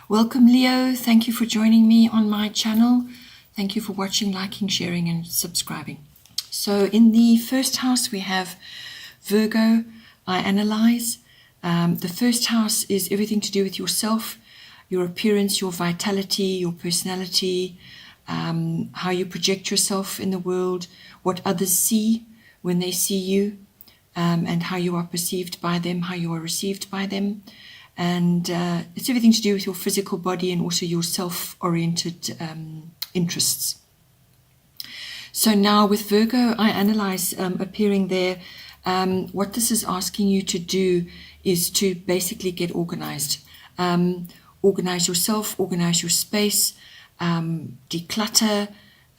Welcome, Leo. Thank you for joining me on my channel. Thank you for watching, liking, sharing, and subscribing. So in the first house, we have Virgo. I analyze. The first house is everything to do with yourself, your appearance, your vitality, your personality, how you project yourself in the world, what others see when they see you, and how you are perceived by them, how you are received by them. And it's everything to do with your physical body and also your self-oriented interests. So now with Virgo, I analyze appearing there. What this is asking you to do is to basically get organized. Organize yourself, organize your space, declutter.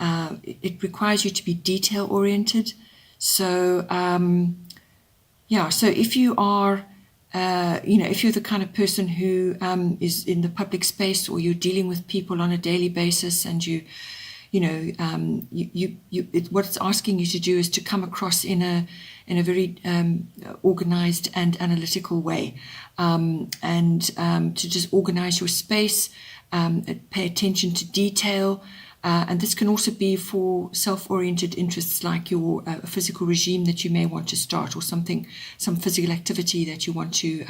It requires you to be detail-oriented. So, so if you are if you're the kind of person who is in the public space, or you're dealing with people on a daily basis, and what it's asking you to do is to come across in a very organized and analytical way, and to just organize your space, pay attention to detail. And this can also be for self-oriented interests, like your physical regime that you may want to start, or some physical activity that you want to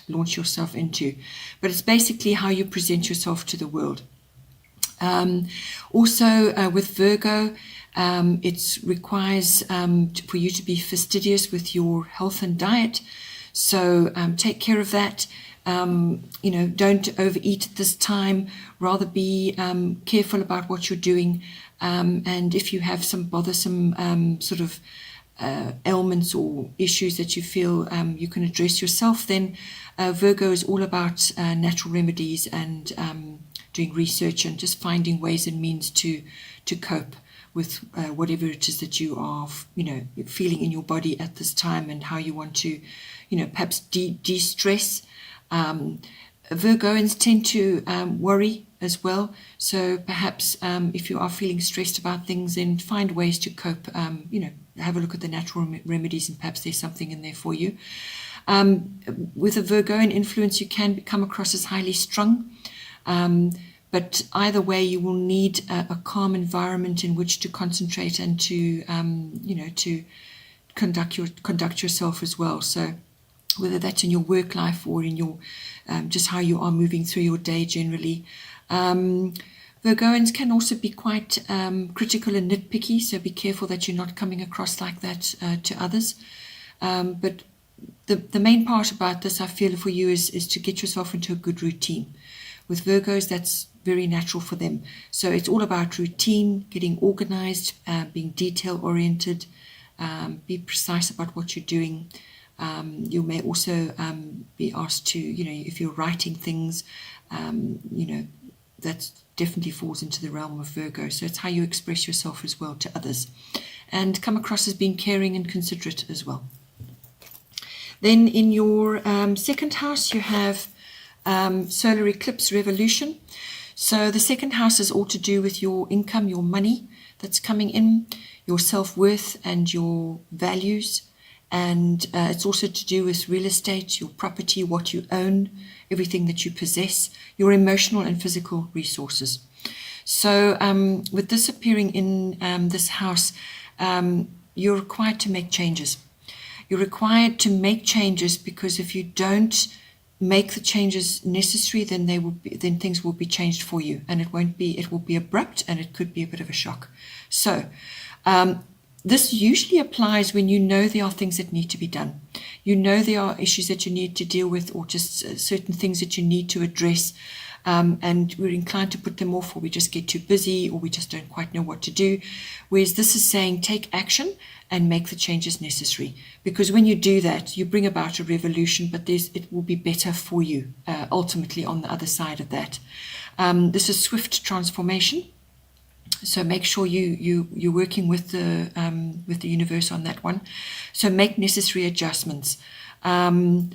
launch yourself into. But it's basically how you present yourself to the world. Also, with Virgo, it requires for you to be fastidious with your health and diet. So take care of that. Don't overeat at this time. Rather be careful about what you're doing. And if you have some bothersome sort of ailments or issues that you feel you can address yourself, then Virgo is all about natural remedies and doing research and just finding ways and means to cope with whatever it is that you are, feeling in your body at this time, and how you want to, perhaps de-stress. Virgoans tend to worry as well. So perhaps if you are feeling stressed about things, then find ways to cope. Have a look at the natural remedies, and perhaps there's something in there for you. With a Virgoan influence, you can come across as highly strung. But either way, you will need a calm environment in which to concentrate and to, to conduct yourself as well. So whether that's in your work life or in your just how you are moving through your day generally. Virgoans can also be quite critical and nitpicky, so be careful that you're not coming across like that to others. But the main part about this, I feel, for you is to get yourself into a good routine. With Virgos, that's very natural for them. So it's all about routine, getting organized, being detail-oriented, be precise about what you're doing. You may also be asked to, if you're writing things, that definitely falls into the realm of Virgo. So it's how you express yourself as well to others, and come across as being caring and considerate as well. Then in your second house, you have solar eclipse revolution. So the second house is all to do with your income, your money that's coming in, your self-worth and your values. And it's also to do with real estate, your property, what you own, everything that you possess, your emotional and physical resources. So with this appearing in this house, you're required to make changes. You're required to make changes, because if you don't make the changes necessary, then things will be changed for you, and it will be abrupt, and it could be a bit of a shock. So this usually applies when you know there are things that need to be done. There are issues that you need to deal with, or just certain things that you need to address, and we're inclined to put them off, or we just get too busy, or we just don't quite know what to do. Whereas this is saying take action and make the changes necessary, because when you do that, you bring about a revolution, but it will be better for you ultimately on the other side of that. This is swift transformation. So make sure you're working with the universe on that one. So make necessary adjustments, and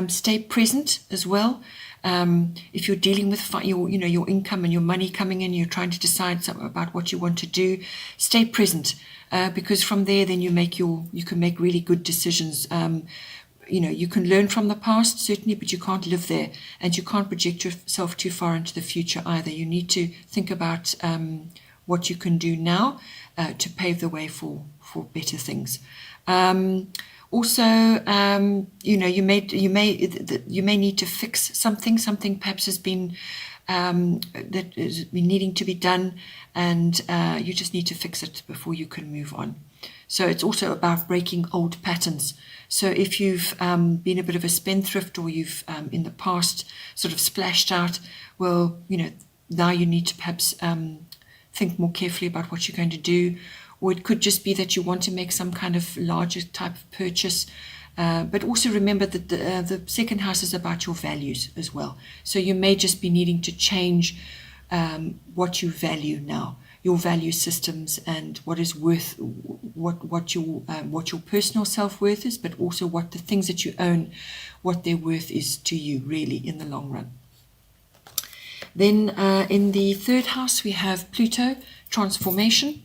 stay present as well. If you're dealing with your income and your money coming in, you're trying to decide something about what you want to do, stay present, because from there then you can make really good decisions. you can learn from the past, certainly, but you can't live there, and you can't project yourself too far into the future either. You need to think about what you can do now to pave the way for better things. Also, you may need to fix something perhaps has been that has been needing to be done, and you just need to fix it before you can move on. So it's also about breaking old patterns. So if you've been a bit of a spendthrift, or you've in the past sort of splashed out, well, now you need to perhaps think more carefully about what you're going to do. Or it could just be that you want to make some kind of larger type of purchase. But also remember that the second house is about your values as well. So you may just be needing to change what you value now, your value systems, and what is worth, what your personal self-worth is, but also what the things that you own, what their worth is to you, really, in the long run. Then in the third house, we have Pluto, transformation.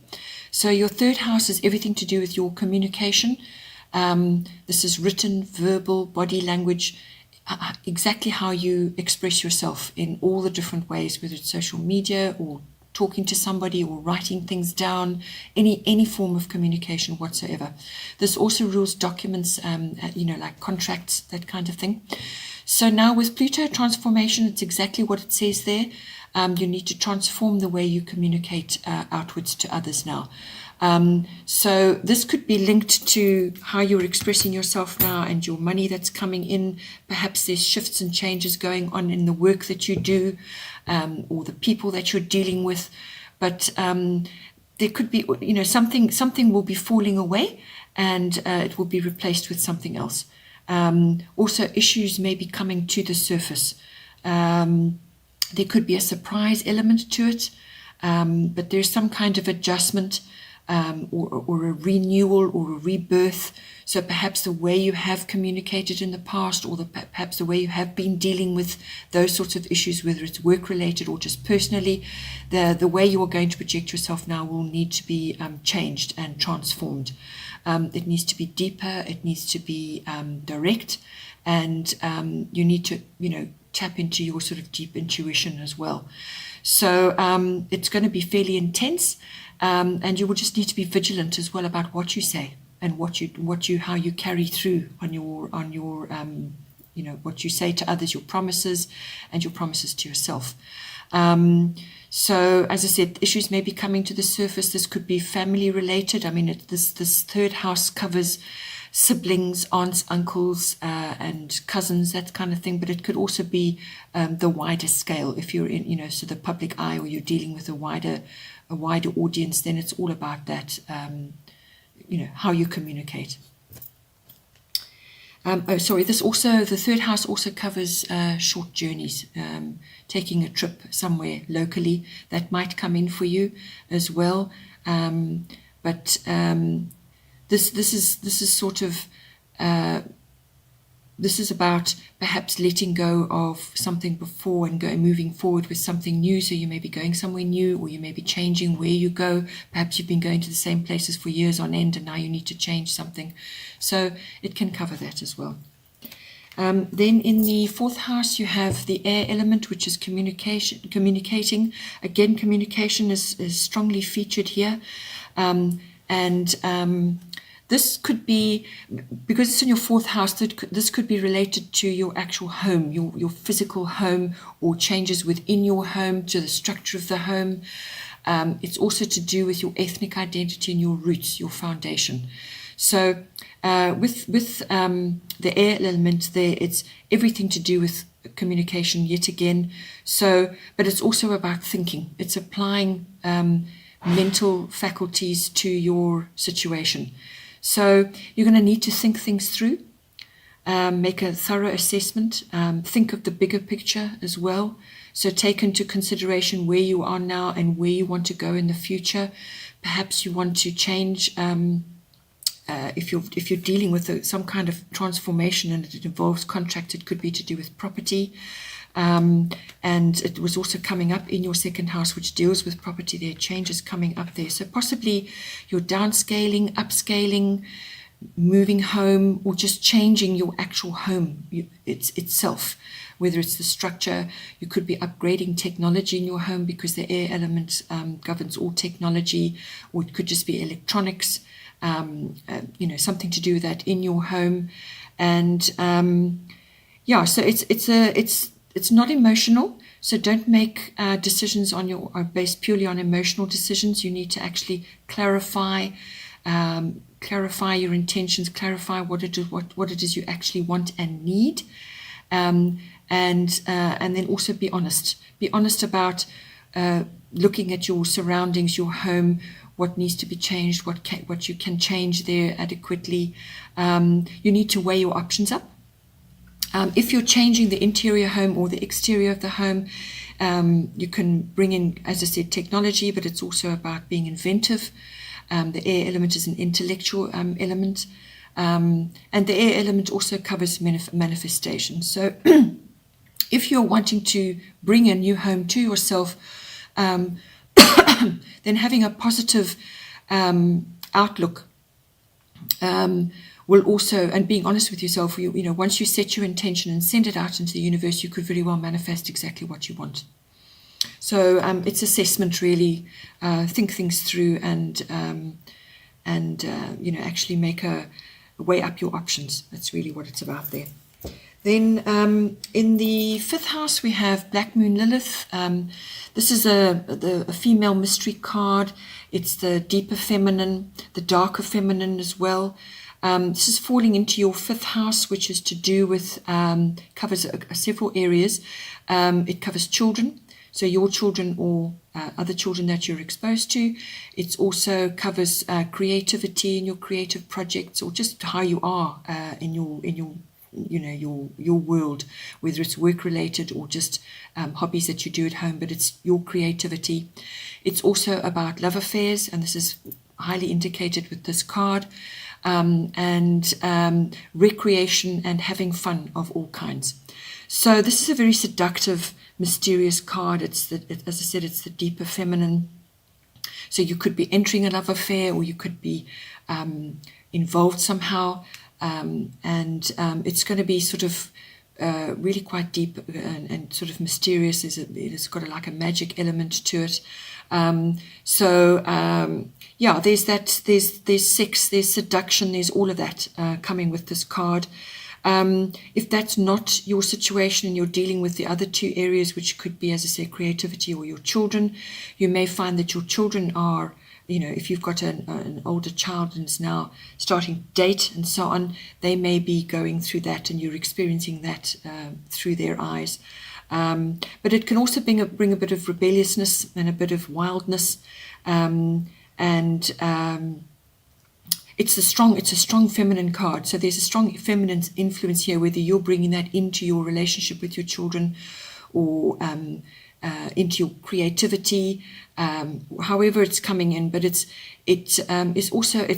So your third house is everything to do with your communication. This is written, verbal, body language, exactly how you express yourself in all the different ways, whether it's social media or talking to somebody or writing things down, any form of communication whatsoever. This also rules documents, like contracts, that kind of thing. So now with Pluto transformation, it's exactly what it says there. You need to transform the way you communicate outwards to others now. So this could be linked to how you're expressing yourself now and your money that's coming in. Perhaps there's shifts and changes going on in the work that you do, or the people that you're dealing with. But there could be, something will be falling away, and it will be replaced with something else. Also, issues may be coming to the surface. There could be a surprise element to it, but there's some kind of adjustment, or a renewal or a rebirth. So perhaps the way you have communicated in the past, or perhaps the way you have been dealing with those sorts of issues, whether it's work-related or just personally, the way you are going to project yourself now will need to be changed and transformed. It needs to be deeper, it needs to be direct, and you need to, tap into your sort of deep intuition as well. So it's going to be fairly intense, and you will just need to be vigilant as well about what you say and how you carry through on your what you say to others, your promises and your promises to yourself. So as I said, issues may be coming to the surface. This could be family related. I mean, this third house covers siblings, aunts, uncles, and cousins, that kind of thing. But it could also be the wider scale. If you're in, so the public eye, or you're dealing with a wider audience, then it's all about that, how you communicate. The third house also covers short journeys, taking a trip somewhere locally. That might come in for you as well. This is sort of this is about perhaps letting go of something before and moving forward with something new. So you may be going somewhere new, or you may be changing where you go. Perhaps you've been going to the same places for years on end, and now you need to change something. So it can cover that as well. Then in the fourth house, you have the air element, which is communicating. Again, communication is strongly featured here. This could be, because it's in your fourth house, this could be related to your actual home, your physical home, or changes within your home, to the structure of the home. It's also to do with your ethnic identity and your roots, your foundation. So with the air element there, it's everything to do with communication yet again. So, but it's also about thinking. It's applying mental faculties to your situation. So you're going to need to think things through, make a thorough assessment, think of the bigger picture as well. So take into consideration where you are now and where you want to go in the future. Perhaps you want to change, if you're dealing with some kind of transformation and it involves contract, it could be to do with property. And it was also coming up in your second house, which deals with property. There are changes coming up there. So possibly you're downscaling, upscaling, moving home, or just changing your actual home itself, whether it's the structure. You could be upgrading technology in your home because the air element governs all technology, or it could just be electronics, something to do with that in your home. And so it's not emotional. So don't make decisions based purely on emotional decisions. You need to actually clarify your intentions, clarify what it is you actually want and need, and then also be honest. Be honest about looking at your surroundings, your home, what needs to be changed, what you can change there adequately. You need to weigh your options up. If you're changing the interior home or the exterior of the home, you can bring in, as I said, technology, but it's also about being inventive. The air element is an intellectual element, and the air element also covers manifestation. So if you're wanting to bring a new home to yourself, then having a positive outlook will also, and being honest with yourself, once you set your intention and send it out into the universe, you could very well manifest exactly what you want. So it's assessment, really. Think things through and actually weigh up your options. That's really what it's about there. Then in the 5th house, we have Black Moon Lilith. This is a female mystery card. It's the deeper feminine, the darker feminine as well. This is falling into your 5th house, which is to do with, covers several areas. It covers children, so your children or other children that you're exposed to. It also covers creativity in your creative projects, or just how you are in your world, whether it's work related or just hobbies that you do at home, but it's your creativity. It's also about love affairs, and this is highly indicated with this card, and recreation and having fun of all kinds. So this is a very seductive, mysterious card. As I said, it's the deeper feminine. So you could be entering a love affair, or you could be involved somehow, and it's going to be sort of really quite deep and sort of mysterious. It's got like a magic element to it. There's that. There's sex, there's seduction, there's all of that coming with this card. If that's not your situation and you're dealing with the other two areas, which could be, as I say, creativity or your children, you may find that your children are, if you've got an older child and is now starting to date and so on, they may be going through that and you're experiencing that through their eyes. But it can also bring a bit of rebelliousness and a bit of wildness, it's a strong feminine card. So there's a strong feminine influence here, whether you're bringing that into your relationship with your children or into your creativity, however it's coming in. But it's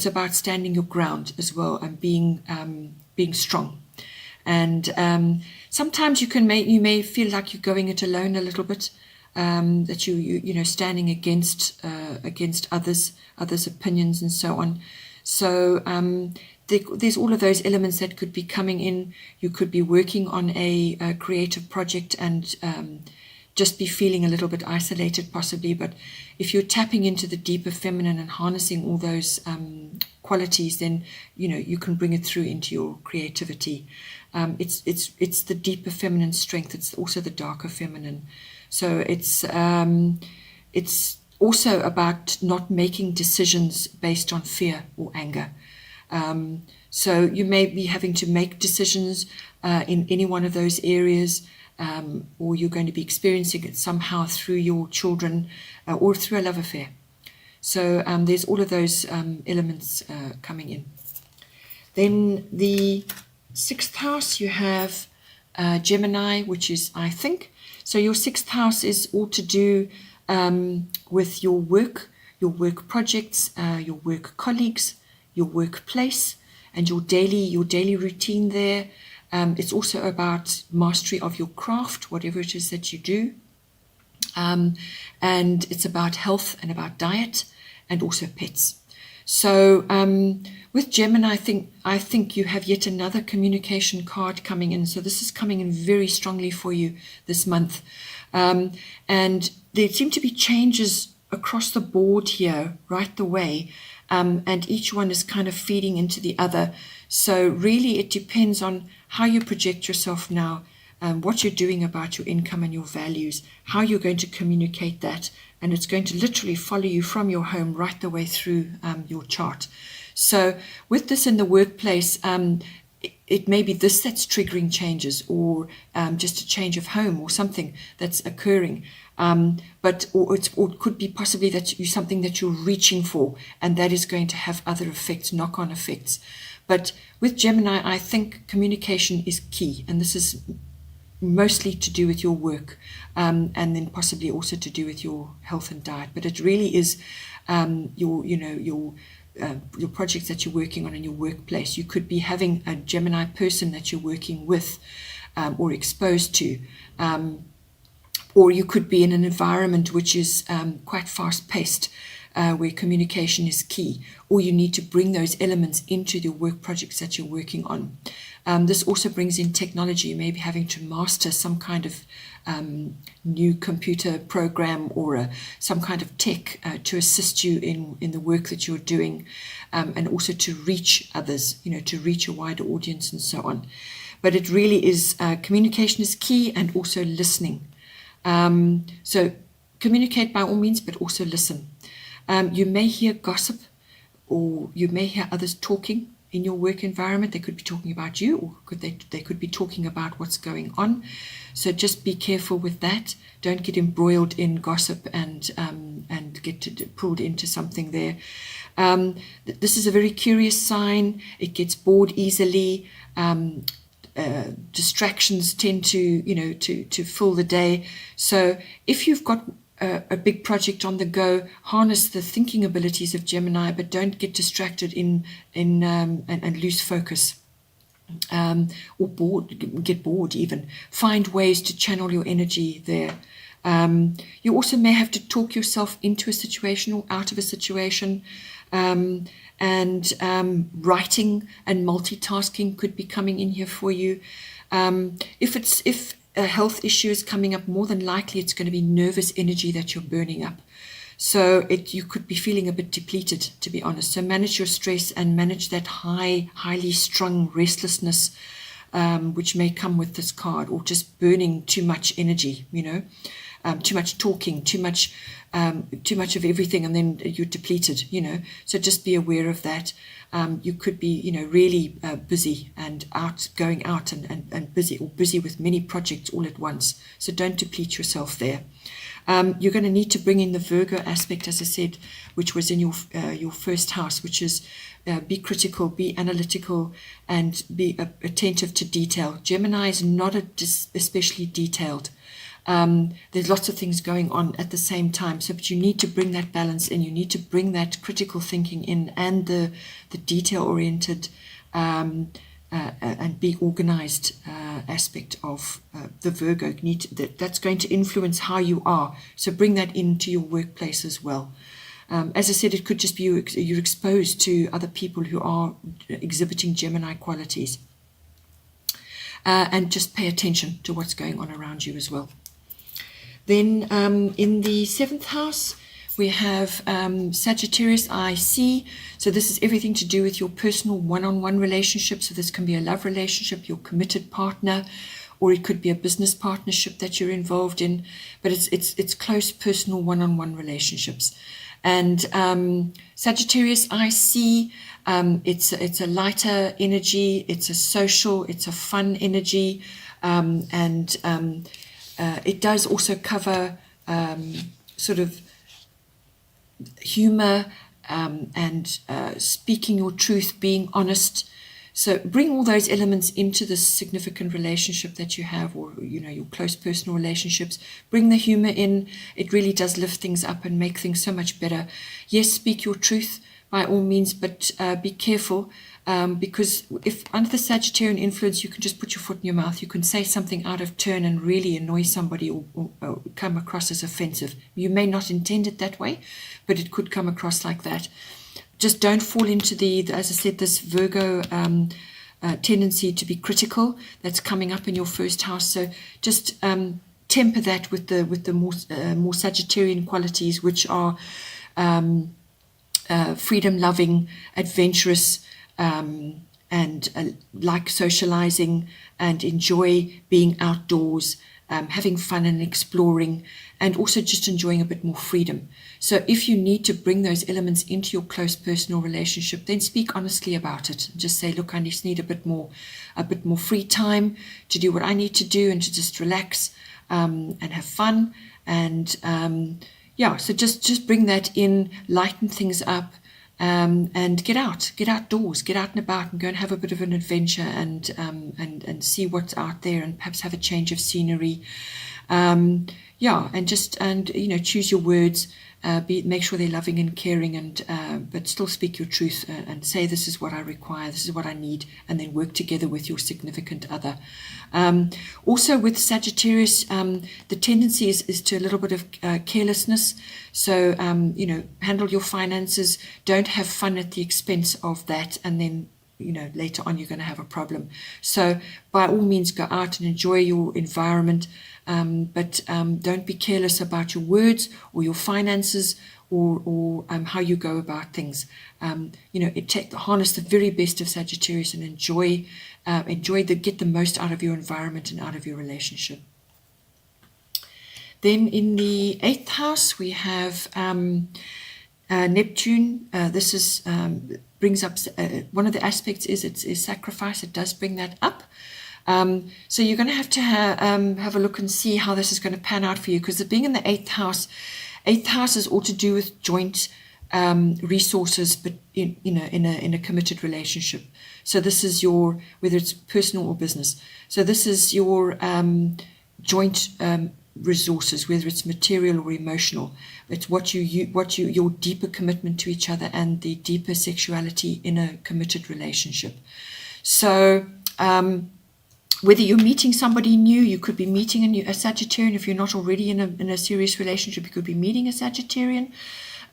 about standing your ground as well and being strong. And sometimes you may feel like you're going it alone a little bit, that you standing against others' opinions and so on. So there's all of those elements that could be coming in. You could be working on a creative project and just be feeling a little bit isolated possibly. But if you're tapping into the deeper feminine and harnessing all those qualities, then you can bring it through into your creativity. It's the deeper feminine strength. It's also the darker feminine. So it's also about not making decisions based on fear or anger. So you may be having to make decisions in any one of those areas, or you're going to be experiencing it somehow through your children or through a love affair. So there's all of those elements coming in. Then the 6th house, you have Gemini, which is I think. So your 6th house is all to do with your work projects, your work colleagues, your workplace, and your daily routine there. It's also about mastery of your craft, whatever it is that you do. And it's about health and about diet and also pets. So with Gemini, I think you have yet another communication card coming in. So this is coming in very strongly for you this month. And there seem to be changes across the board here right the way. And each one is kind of feeding into the other. So really it depends on how you project yourself now, what you're doing about your income and your values, how you're going to communicate that. And it's going to literally follow you from your home right the way through your chart. So with this in the workplace, it may be this that's triggering changes, or just a change of home or something that's occurring. Or it could be possibly that you something that you're reaching for, and that is going to have other effects, knock-on effects. But with Gemini, I think communication is key, and this is mostly to do with your work, and then possibly also to do with your health and diet. But it really is your projects that you're working on in your workplace. You could be having a Gemini person that you're working with or exposed to, or you could be in an environment which is quite fast-paced, where communication is key, or you need to bring those elements into your work projects that you're working on. This also brings in technology, maybe having to master some kind of new computer program or some kind of tech to assist you in the work that you're doing, and also to reach others, to reach a wider audience and so on. But it really is, communication is key, and also listening. So communicate by all means, but also listen. You may hear gossip, or you may hear others talking in your work environment. They could be talking about you, or they could be talking about what's going on. So just be careful with that. Don't get embroiled in gossip and get pulled into something there. This is a very curious sign. It gets bored easily. Distractions tend to fill the day. So if you've got a big project on the go, harness the thinking abilities of Gemini, but don't get distracted and lose focus, or get bored even. Find ways to channel your energy there. You also may have to talk yourself into a situation or out of a situation, and writing and multitasking could be coming in here for you. If a health issue is coming up, more than likely it's going to be nervous energy that you're burning up. So you could be feeling a bit depleted, to be honest. So manage your stress and manage that highly strung restlessness, which may come with this card, or just burning too much energy, too much talking, too much of everything, and then you're depleted, So just be aware of that. You could be, really busy and going out and busy with many projects all at once. So don't deplete yourself there. You're going to need to bring in the Virgo aspect, as I said, which was in your first house, which is be critical, be analytical, and be attentive to detail. Gemini is not especially detailed. There's lots of things going on at the same time, but you need to bring that balance in. You need to bring that critical thinking in, and the detail-oriented and be organized aspect of the Virgo. That's going to influence how you are. So bring that into your workplace as well. As I said, it could just be you're exposed to other people who are exhibiting Gemini qualities. And just pay attention to what's going on around you as well. Then in the 7th house, we have Sagittarius IC. So this is everything to do with your personal one-on-one relationship. So this can be a love relationship, your committed partner, or it could be a business partnership that you're involved in. But it's close personal one-on-one relationships. And Sagittarius IC, it's a lighter energy. It's a social, it's a fun energy, and it does also cover sort of humor and speaking your truth, being honest. So bring all those elements into this significant relationship that you have, or your close personal relationships. Bring the humor in. It really does lift things up and make things so much better. Yes, speak your truth by all means, but be careful. Because if under the Sagittarian influence, you can just put your foot in your mouth. You can say something out of turn and really annoy somebody, or come across as offensive. You may not intend it that way, but it could come across like that. just don't fall into as I said, this Virgo tendency to be critical that's coming up in your first house. So just temper that with the more Sagittarian qualities, which are freedom-loving, adventurous, and like socializing and enjoy being outdoors, having fun and exploring, and also just enjoying a bit more freedom. So if you need to bring those elements into your close personal relationship, then speak honestly about it. Just say, look, I just need a bit more free time to do what I need to do and to just relax and have fun. And so just bring that in, lighten things up, and get outdoors, get out and about, and go and have a bit of an adventure, and see what's out there, and perhaps have a change of scenery. And choose your words. Make sure they're loving and caring, and but still speak your truth, and say, this is what I require, this is what I need, and then work together with your significant other. Also with Sagittarius, the tendency is to a little bit of carelessness. So handle your finances. Don't have fun at the expense of that, and then later on you're going to have a problem. So by all means, go out and enjoy your environment, but don't be careless about your words or your finances, or how you go about things. Harness the very best of Sagittarius and get the most out of your environment and out of your relationship. Then in the 8th house we have Neptune. This is brings up one of the aspects is sacrifice. It does bring that up. So you're going to have a look and see how this is going to pan out for you, because being in the 8th house is all to do with joint resources, but in a committed relationship. So this is your, whether it's personal or business. So this is your joint resources, whether it's material or emotional. It's your deeper commitment to each other and the deeper sexuality in a committed relationship. So whether you're meeting somebody new, you could be meeting a Sagittarian. If you're not already in a serious relationship, you could be meeting a Sagittarian,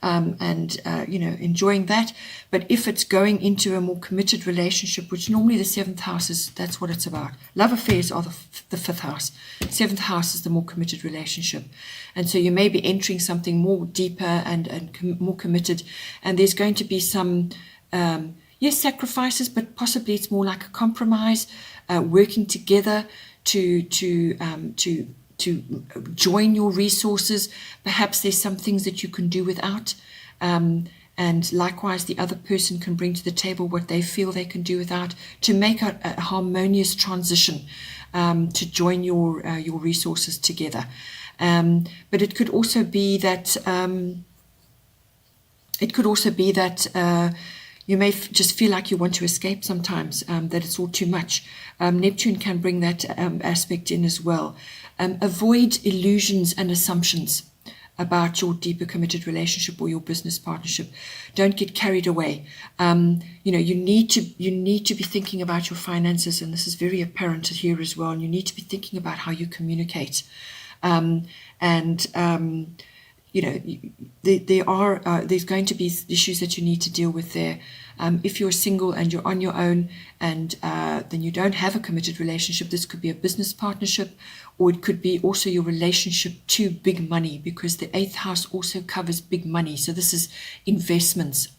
and enjoying that. But if it's going into a more committed relationship, which normally the 7th house is, that's what it's about. Love affairs are the 5th house. 7th house is the more committed relationship. And so you may be entering something more deeper and more committed. And there's going to be some, yes, sacrifices, but possibly it's more like a compromise, working together to join your resources. Perhaps there's some things that you can do without, and likewise the other person can bring to the table what they feel they can do without, to make a harmonious transition, to join your resources together. But it could also be that you may just feel like you want to escape sometimes, that it's all too much. Neptune can bring that aspect in as well. Avoid illusions and assumptions about your deeper committed relationship or your business partnership. Don't get carried away. You need to be thinking about your finances, and this is very apparent here as well. And you need to be thinking about how you communicate. There's going to be issues that you need to deal with there. If you're single and you're on your own, and then you don't have a committed relationship, this could be a business partnership, or it could be also your relationship to big money, because the 8th house also covers big money. So this is investments,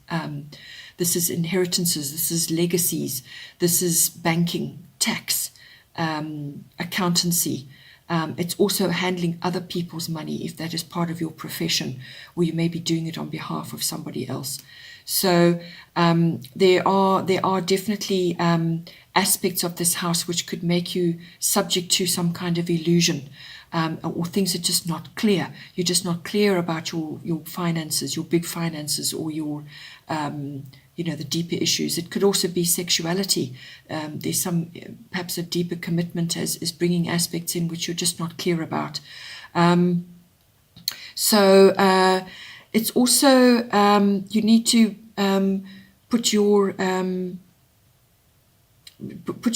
this is inheritances, this is legacies, this is banking, tax, accountancy. It's also handling other people's money, if that is part of your profession, or you may be doing it on behalf of somebody else. So there are definitely aspects of this house which could make you subject to some kind of illusion, or things are just not clear. You're just not clear about your finances, your big finances, or your the deeper issues. It could also be sexuality. There's perhaps a deeper commitment is bringing aspects in which you're just not clear about. It's also, you need to put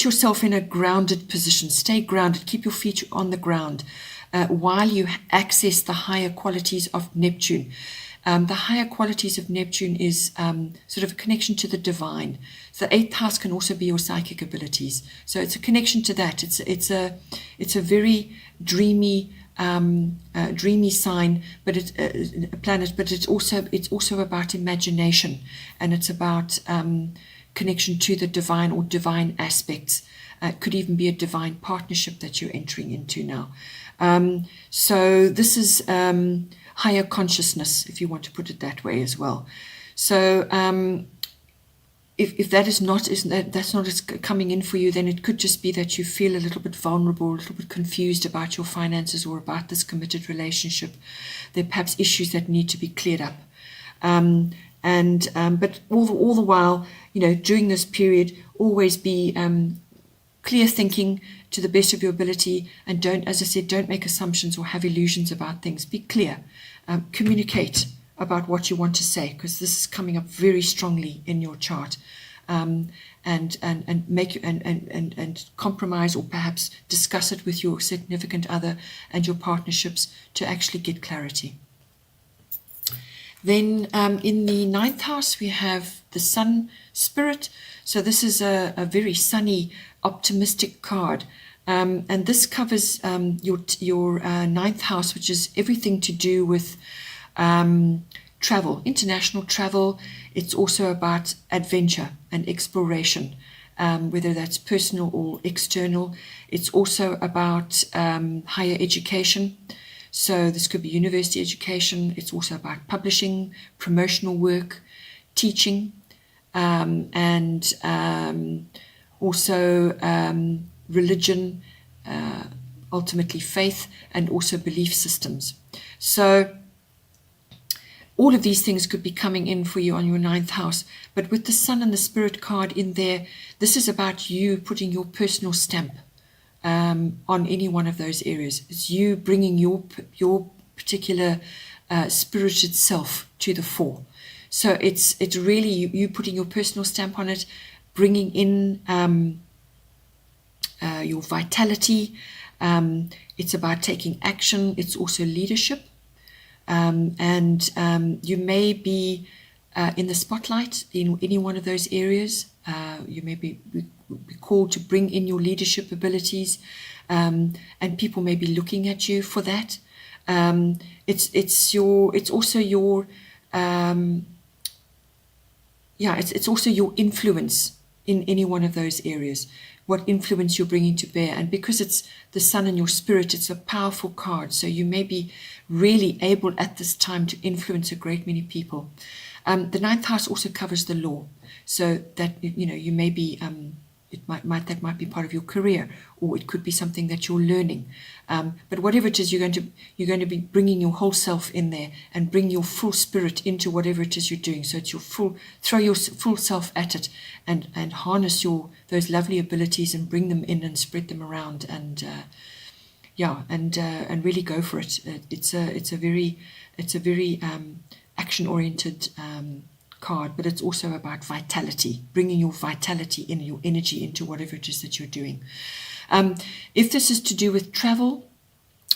yourself in a grounded position. Stay grounded. Keep your feet on the ground while you access the higher qualities of Neptune. The higher qualities of Neptune is sort of a connection to the divine. So the 8th house can also be your psychic abilities. So it's a connection to that. It's a very dreamy sign, but it's a planet. But it's also about imagination, and it's about connection to the divine or divine aspects. It could even be a divine partnership that you're entering into now. So this is higher consciousness, if you want to put it that way as well. So if that is not, that's not as coming in for you, then it could just be that you feel a little bit vulnerable, a little bit confused about your finances or about this committed relationship. There are perhaps issues that need to be cleared up. But all the while, during this period, always be clear thinking to the best of your ability, and don't, as I said, don't make assumptions or have illusions about things. Be clear, communicate about what you want to say, because this is coming up very strongly in your chart, and compromise, or perhaps discuss it with your significant other and your partnerships to actually get clarity. Then in the 9th house, we have the Sun Spirit. So this is a very sunny, optimistic card. And this covers your 9th house, which is everything to do with travel, international travel. It's also about adventure and exploration, whether that's personal or external. It's also about higher education. So this could be university education. It's also about publishing, promotional work, teaching, and also religion, ultimately faith, and also belief systems. So all of these things could be coming in for you on your 9th house. But with the Sun and the Spirit card in there, this is about you putting your personal stamp on any one of those areas. It's you bringing your particular spirited self to the fore. So it's really you putting your personal stamp on it, bringing in your vitality. It's about taking action. It's also leadership. And you may be in the spotlight in any one of those areas. You may be called to bring in your leadership abilities, and people may be looking at you for that. It's also your influence in any one of those areas, what influence you're bringing to bear. And because it's the Sun and your Spirit, it's a powerful card. So you may be really able at this time to influence a great many people. The 9th house also covers the law. So that, you may be, that might be part of your career, or it could be something that you're learning. But whatever it is, you're going to be bringing your whole self in there and bring your full spirit into whatever it is you're doing. So it's throw your full self at it, and harness those lovely abilities and bring them in and spread them around, and really go for it. It's a very action-oriented card, but it's also about vitality, bringing your vitality in, your energy into whatever it is that you're doing. If this is to do with travel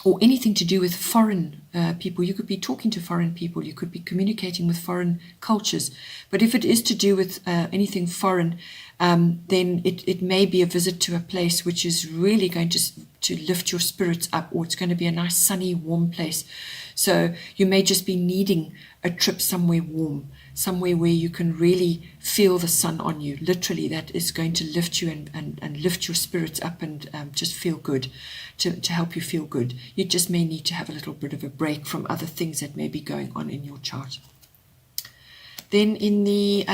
or anything to do with foreign people, you could be talking to foreign people, you could be communicating with foreign cultures. But if it is to do with anything foreign, then it may be a visit to a place which is really going to lift your spirits up, or it's going to be a nice sunny, warm place. So you may just be needing a trip somewhere warm, somewhere where you can really feel the sun on you. Literally, that is going to lift you and lift your spirits up, and just feel good, to help you feel good. You just may need to have a little bit of a break from other things that may be going on in your chart. Then in the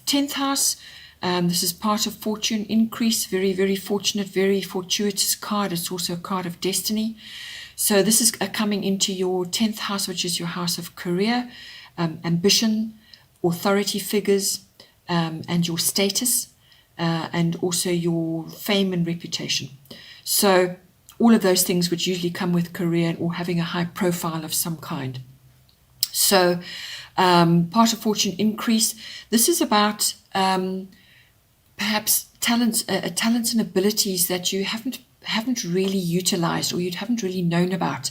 10th house, this is part of fortune increase, very, very fortunate, very fortuitous card. It's also a card of destiny. So this is coming into your 10th house, which is your house of career, ambition, authority figures, and your status, and also your fame and reputation. So all of those things which usually come with career or having a high profile of some kind. So part of fortune increase, this is about perhaps talents and abilities that you haven't really utilized, or you haven't really known about,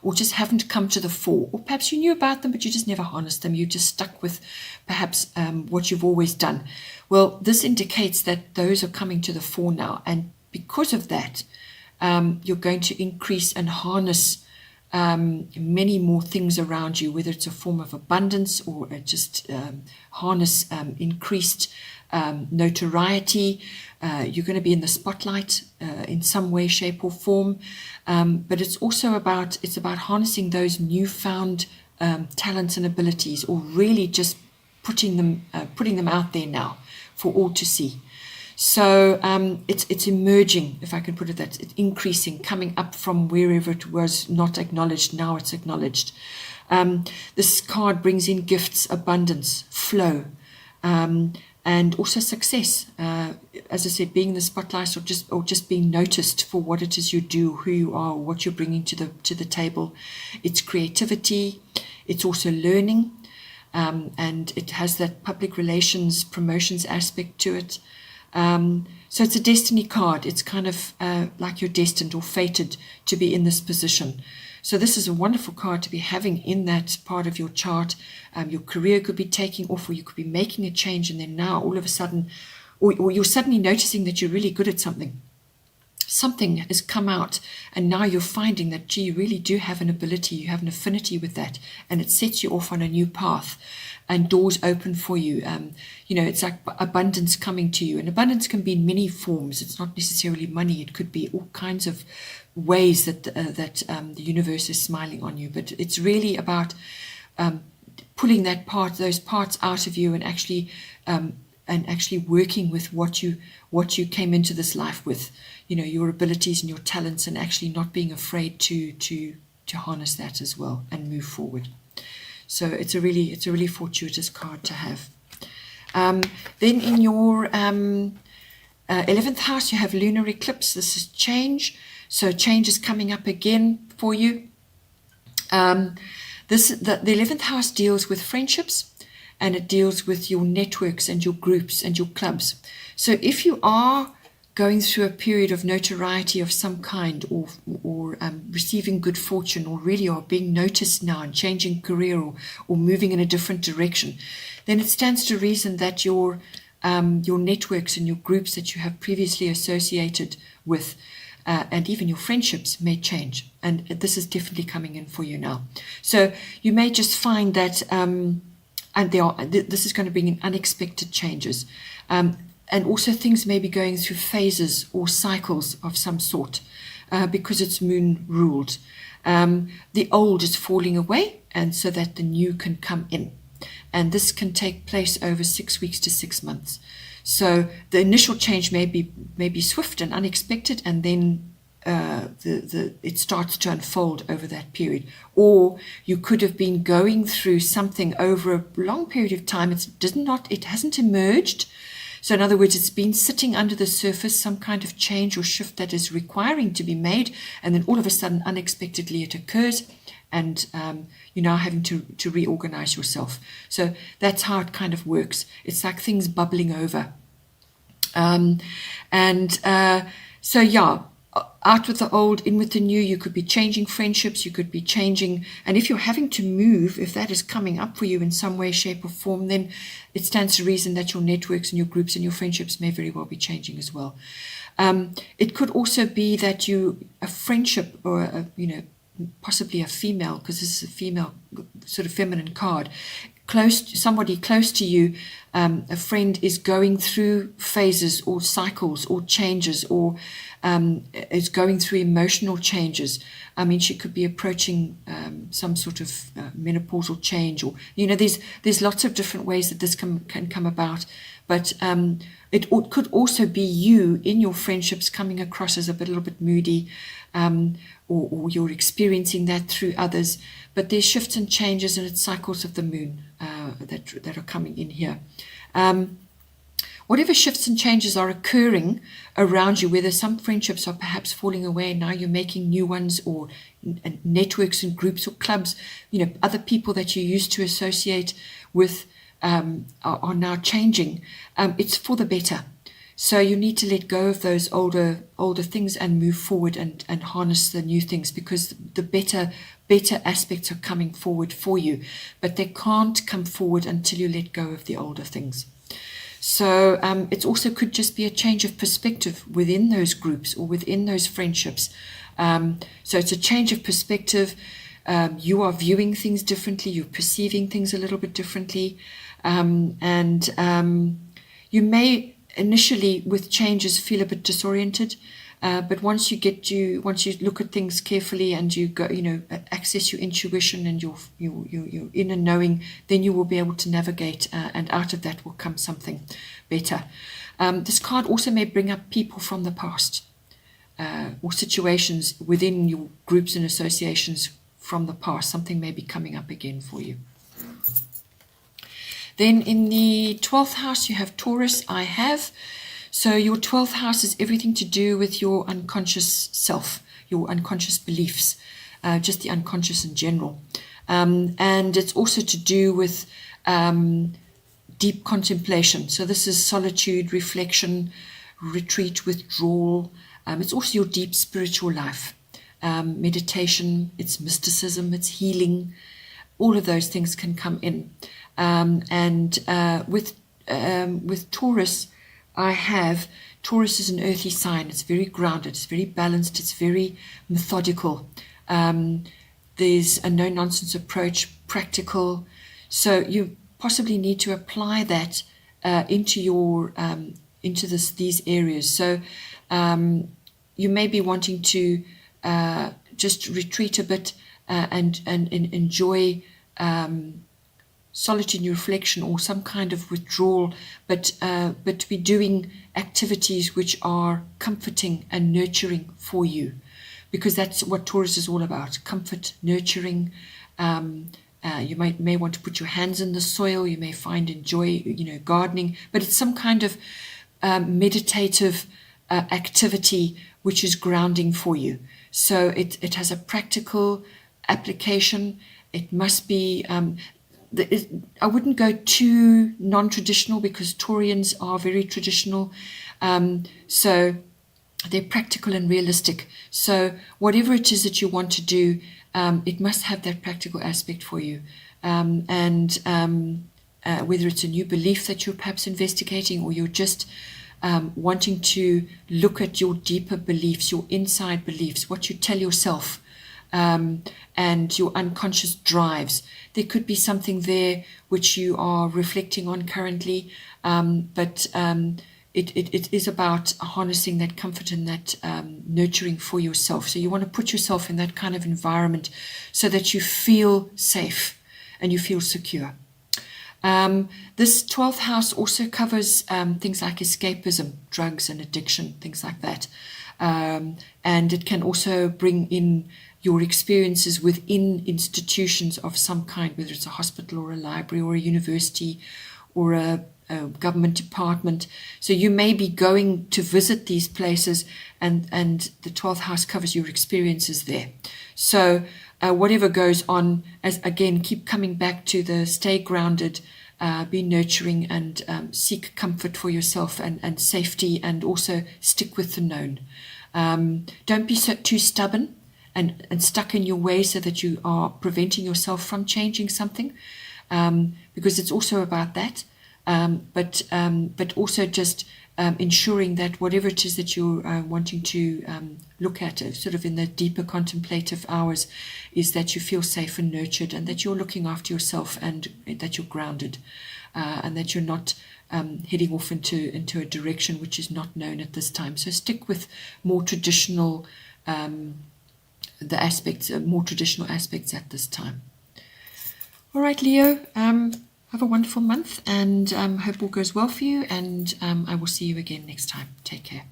or just haven't come to the fore, or perhaps you knew about them but you just never harnessed them, you just stuck with perhaps what you've always done. Well, this indicates that those are coming to the fore now, and because of that, you're going to increase and harness many more things around you, whether it's a form of abundance or just harness increased notoriety. You're going to be in the spotlight in some way, shape, or form. But it's also about harnessing those newfound talents and abilities, or really just putting them out there now for all to see. So it's emerging, if I can put it that, it's increasing, coming up from wherever it was not acknowledged. Now it's acknowledged. This card brings in gifts, abundance, flow, and also success. As I said, being in the spotlight, or just being noticed for what it is you do, who you are, what you're bringing to the table. It's creativity. It's also learning, and it has that public relations, promotions aspect to it. So it's a destiny card. It's kind of like you're destined or fated to be in this position. So this is a wonderful card to be having in that part of your chart. Your career could be taking off, or you could be making a change, and then now all of a sudden, or you're suddenly noticing that you're really good at something. Something has come out, and now you're finding that, gee, you really do have an ability, you have an affinity with that, and it sets you off on a new path, and doors open for you. It's like abundance coming to you, and abundance can be in many forms. It's not necessarily money. It could be all kinds of ways that the universe is smiling on you. But it's really about pulling those parts out of you, and actually working with what you came into this life with. Your abilities and your talents, and actually not being afraid to harness that as well and move forward. So it's a really fortuitous card to have. Then in your 11th house, you have lunar eclipse. This is change. So change is coming up again for you. The 11th house deals with friendships, and it deals with your networks and your groups and your clubs. So if you are going through a period of notoriety of some kind, or receiving good fortune, or really are being noticed now and changing career, or moving in a different direction, then it stands to reason that your networks and your groups that you have previously associated with, and even your friendships, may change. And this is definitely coming in for you now. So you may just find that, this is going to bring in unexpected changes. And also things may be going through phases or cycles of some sort, because it's moon ruled. The old is falling away, and so that the new can come in. And this can take place over 6 weeks to 6 months. So the initial change may be swift and unexpected, and then it starts to unfold over that period. Or you could have been going through something over a long period of time. It hasn't emerged. So in other words, it's been sitting under the surface, some kind of change or shift that is requiring to be made, and then all of a sudden, unexpectedly, it occurs, and you're now having to reorganize yourself. So that's how it kind of works. It's like things bubbling over. So yeah, out with the old, in with the new. You could be changing friendships, you could be changing, and if you're having to move, if that is coming up for you in some way, shape, or form, then it stands to reason that your networks and your groups and your friendships may very well be changing as well. It could also be that a friendship, or possibly a female, because this is a female, sort of feminine card, somebody close to you, a friend, is going through phases or cycles or changes, or is going through emotional changes. I mean, she could be approaching some sort of menopausal change, or there's lots of different ways that this can come about. But it could also be you in your friendships coming across as a little bit moody, or you're experiencing that through others. But there's shifts and changes, and it's cycles of the moon that are coming in here. Whatever shifts and changes are occurring around you, whether some friendships are perhaps falling away and now you're making new ones, or networks and groups or clubs, other people that you used to associate with are now changing. It's for the better. So you need to let go of those older things and move forward and harness the new things, because the better better aspects are coming forward for you, but they can't come forward until you let go of the older things. So it also could just be a change of perspective within those groups or within those friendships. So it's a change of perspective. You are viewing things differently. You're perceiving things a little bit differently. And you may initially with changes feel a bit disoriented. But once you look at things carefully and you go, access your intuition and your inner knowing, then you will be able to navigate, and out of that will come something better. This card also may bring up people from the past, or situations within your groups and associations from the past. Something may be coming up again for you. Then in the 12th house, you have Taurus. So your 12th house is everything to do with your unconscious self, your unconscious beliefs, just the unconscious in general. And it's also to do with deep contemplation. So this is solitude, reflection, retreat, withdrawal. It's also your deep spiritual life, meditation, it's mysticism, it's healing. All of those things can come in. With Taurus, Taurus is an earthy sign. It's very grounded, it's very balanced, it's very methodical. There's a no-nonsense approach, practical. So you possibly need to apply that into these areas. So you may be wanting to just retreat a bit and enjoy solitude and reflection, or some kind of withdrawal, but to be doing activities which are comforting and nurturing for you, because that's what Taurus is all about: comfort, nurturing. You may want to put your hands in the soil. You may enjoy gardening, but it's some kind of meditative activity which is grounding for you. So it has a practical application. It must be. I wouldn't go too non-traditional, because Taurians are very traditional. So they're practical and realistic. So whatever it is that you want to do, it must have that practical aspect for you. Whether it's a new belief that you're perhaps investigating, or you're just wanting to look at your deeper beliefs, your inside beliefs, what you tell yourself, and your unconscious drives. There could be something there which you are reflecting on currently, but it is about harnessing that comfort and that nurturing for yourself. So you want to put yourself in that kind of environment so that you feel safe and you feel secure. This 12th house also covers things like escapism, drugs and addiction, things like that. And it can also bring in your experiences within institutions of some kind, whether it's a hospital or a library or a university or a government department. So you may be going to visit these places, and the 12th house covers your experiences there. So whatever goes on, keep coming back to the stay grounded, be nurturing, and seek comfort for yourself and safety, and also stick with the known. Don't be too stubborn and stuck in your way, so that you are preventing yourself from changing something, because it's also about that. But also just ensuring that whatever it is that you're wanting to look at, sort of in the deeper contemplative hours, is that you feel safe and nurtured, and that you're looking after yourself, and that you're grounded, and that you're not heading off into a direction which is not known at this time. So stick with more traditional more traditional aspects at this time. All right, Leo, have a wonderful month, and hope all goes well for you, and I will see you again next time. Take care.